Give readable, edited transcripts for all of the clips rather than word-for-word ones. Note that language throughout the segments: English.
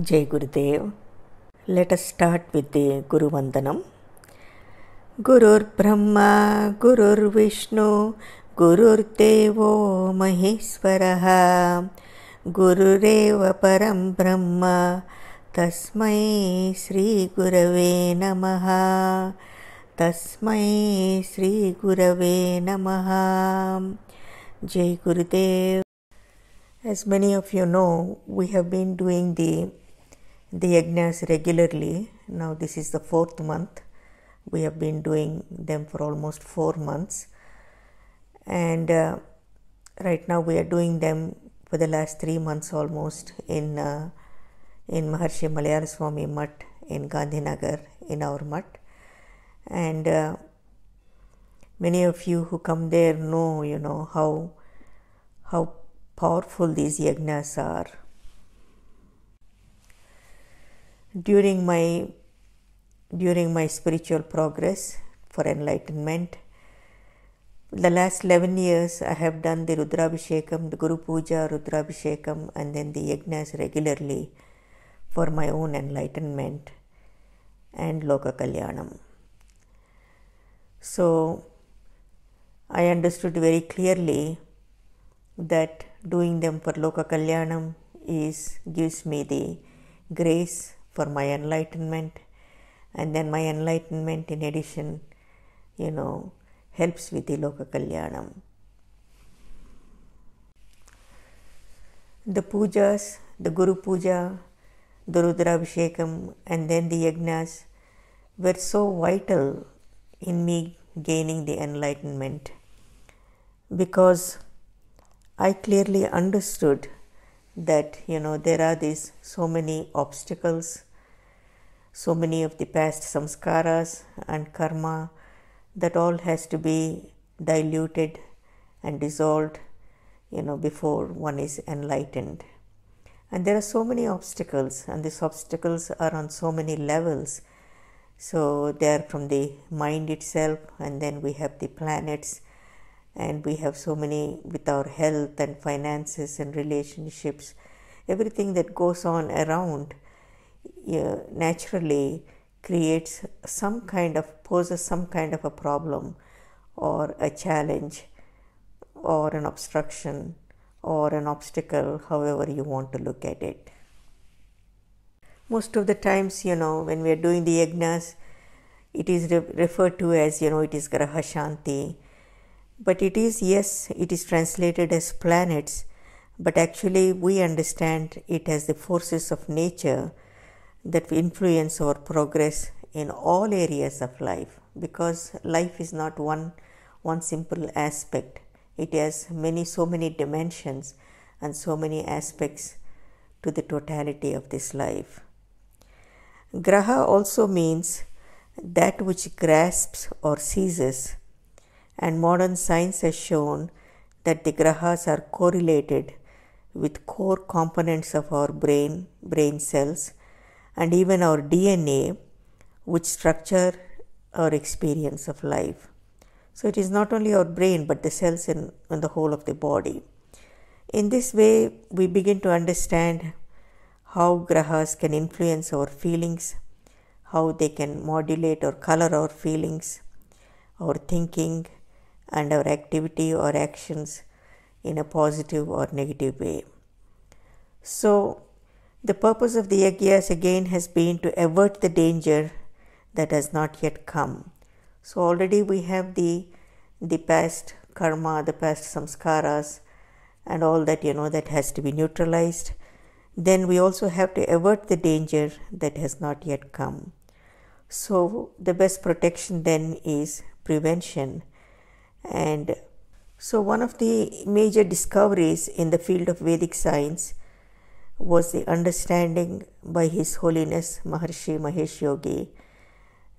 Jai Gurudev. Let us start with the Guru Vandanam. Gurur Brahma, Gurur Vishnu, Gurur Devo Maheshwaraha, Gurureva Param Brahma, Tasmai Sri Gurave Namaha, Tasmai Sri Gurave Namaha. Jai Gurudev. As many of you know, we have been doing the Yagnas regularly. Now this is the 4th month. We have been doing them for almost 4 months. And right now we are doing them for the last 3 months almost in Maharishi Malayalam Mutt in Gandhinagar in our Mutt. And many of you who come there know, how powerful these yagnas are. During my spiritual progress for enlightenment, the last 11 years I have done the Rudrabhishekam, the Guru Puja, Rudrabhishekam, and then the yagnas regularly for my own enlightenment and Loka Kalyanam. So I understood very clearly that doing them for Loka Kalyanam gives me the grace for my enlightenment, and then my enlightenment in addition, helps with the Loka Kalyanam. The pujas, the Guru Puja, the Rudrabhishekam, and then the yagnas were so vital in me gaining the enlightenment, because I clearly understood that there are these so many obstacles, so many of the past samskaras and karma that all has to be diluted and dissolved before one is enlightened. And there are so many obstacles, and these obstacles are on so many levels. So they are from the mind itself, and then we have the planets, and we have so many with our health and finances and relationships. Everything that goes on around naturally poses some kind of a problem or a challenge or an obstruction or an obstacle, however you want to look at it. Most of the times, when we are doing the yagnas, it is referred to as, it is Graha Shanti. But it is translated as planets, but actually we understand it as the forces of nature that influence our progress in all areas of life, because life is not one simple aspect. It has so many dimensions and so many aspects to the totality of this life. Graha also means that which grasps or seizes. And modern science has shown that the grahas are correlated with core components of our brain cells, and even our DNA, which structure our experience of life. So it is not only our brain, but the cells in the whole of the body. In this way, we begin to understand how grahas can influence our feelings, how they can modulate or color our feelings, our thinking, and our activity or actions in a positive or negative way. So the purpose of the yagyas again has been to avert the danger that has not yet come. So already we have the past karma, the past samskaras, and all that that has to be neutralized. Then we also have to avert the danger that has not yet come. So the best protection then is prevention. And so one of the major discoveries in the field of Vedic science was the understanding by His Holiness Maharishi Mahesh Yogi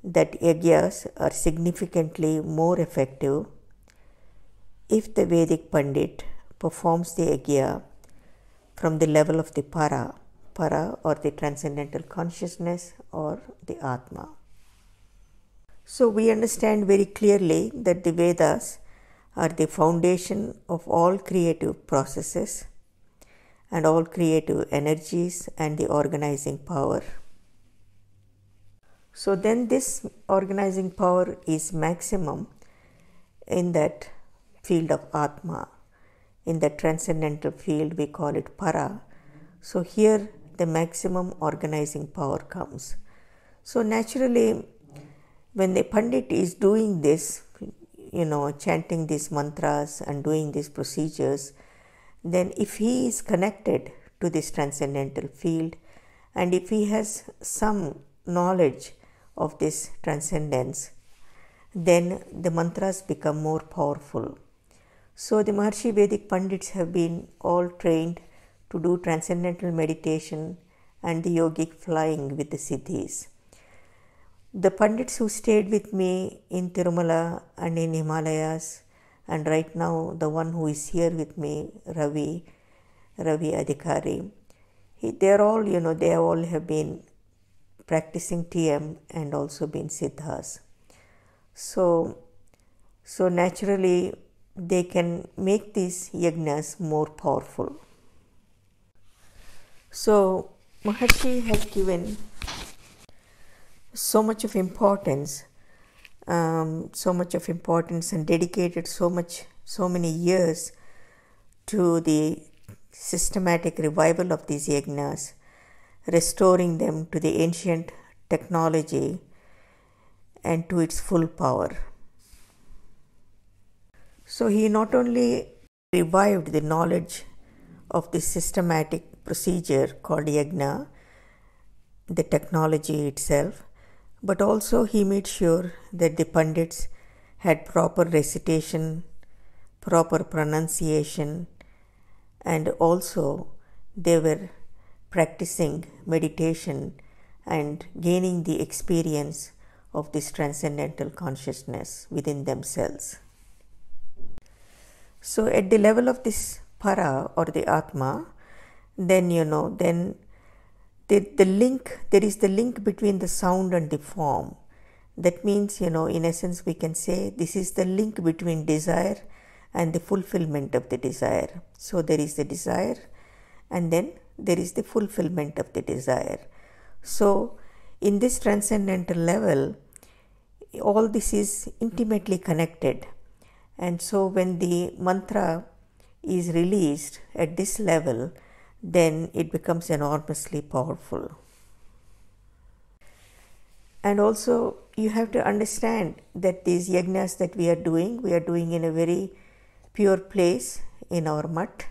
that yagyas are significantly more effective if the Vedic Pandit performs the yagya from the level of the para or the transcendental consciousness or the Atma. So we understand very clearly that the Vedas are the foundation of all creative processes, and all creative energies and the organizing power. So then this organizing power is maximum in that field of Atma. In the transcendental field we call it Para. So here the maximum organizing power comes. So naturally when the Pandit is doing this, chanting these mantras and doing these procedures, then if he is connected to this transcendental field and if he has some knowledge of this transcendence, then the mantras become more powerful. So the Maharishi Vedic Pandits have been all trained to do transcendental meditation and the yogic flying with the siddhis. The Pandits who stayed with me in Tirumala and in Himalayas, and right now the one who is here with me, Ravi Adhikari, they all have been practicing TM and also been siddhas. So naturally they can make these yagnas more powerful. So Maharishi has given so much of importance and dedicated so many years to the systematic revival of these yagnas, restoring them to the ancient technology and to its full power. So he not only revived the knowledge of this systematic procedure called yagna, the technology itself, but also he made sure that the Pandits had proper recitation, proper pronunciation, and also they were practicing meditation and gaining the experience of this transcendental consciousness within themselves. So at the level of this Para or the Atma, then there is the link between the sound and the form. That means, in essence we can say this is the link between desire and the fulfillment of the desire. So there is the desire and then there is the fulfillment of the desire. So in this transcendental level, all this is intimately connected. And so when the mantra is released at this level, then it becomes enormously powerful. And also you have to understand that these yagnas that we are doing in a very pure place in our mutt.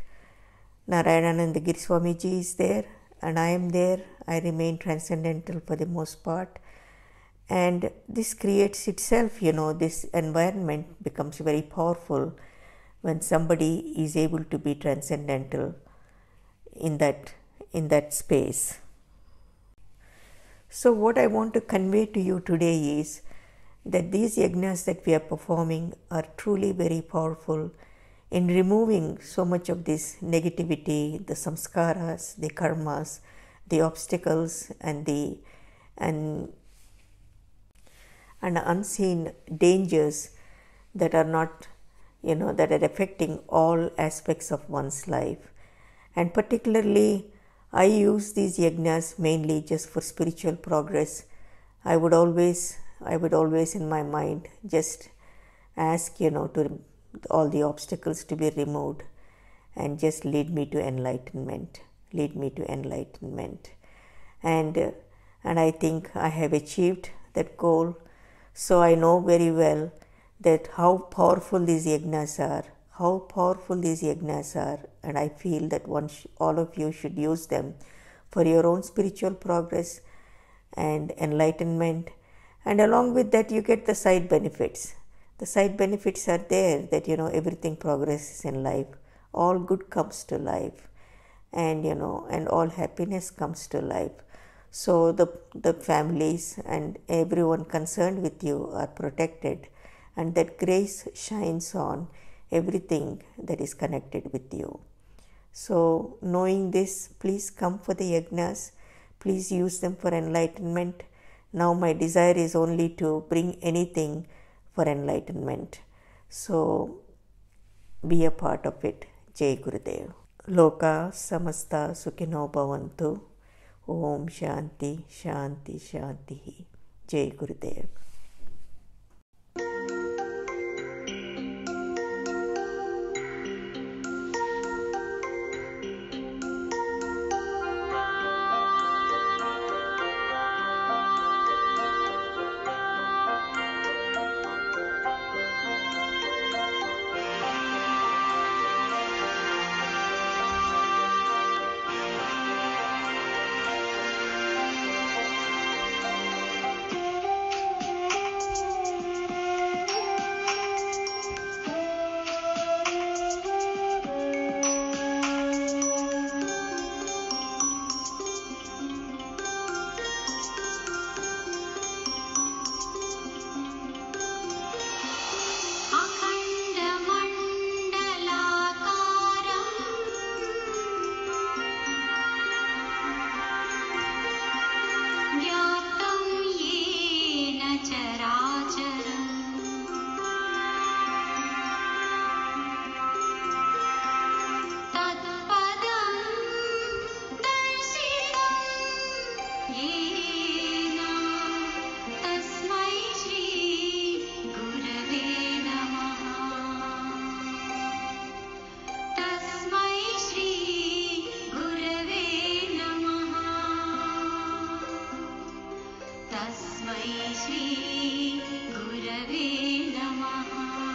Narayanananda Giri Swamiji is there and I am there. I remain transcendental for the most part. And this creates itself, this environment becomes very powerful when somebody is able to be transcendental in that space. So what I want to convey to you today is that these yagnas that we are performing are truly very powerful in removing so much of this negativity, the samskaras, the karmas, the obstacles and the unseen dangers that are not, that are affecting all aspects of one's life. And particularly, I use these yagnas mainly just for spiritual progress. I would always in my mind just ask, to all the obstacles to be removed and just lead me to enlightenment. And I think I have achieved that goal. So I know very well that how powerful these yagnas are, and I feel that all of you should use them for your own spiritual progress and enlightenment. And along with that, you get the side benefits. The side benefits are there that, everything progresses in life. All good comes to life and, and all happiness comes to life. So the families and everyone concerned with you are protected and that grace shines on everything that is connected with you. So knowing this, please come for the yagnas. Please use them for enlightenment. Now my desire is only to bring anything for enlightenment. So be a part of it. Jai Gurudev. Loka samasta sukhino bhavantu. Om Shanti Shanti Shanti. Jai Gurudev. तस्मै श्री गुरवे नमः।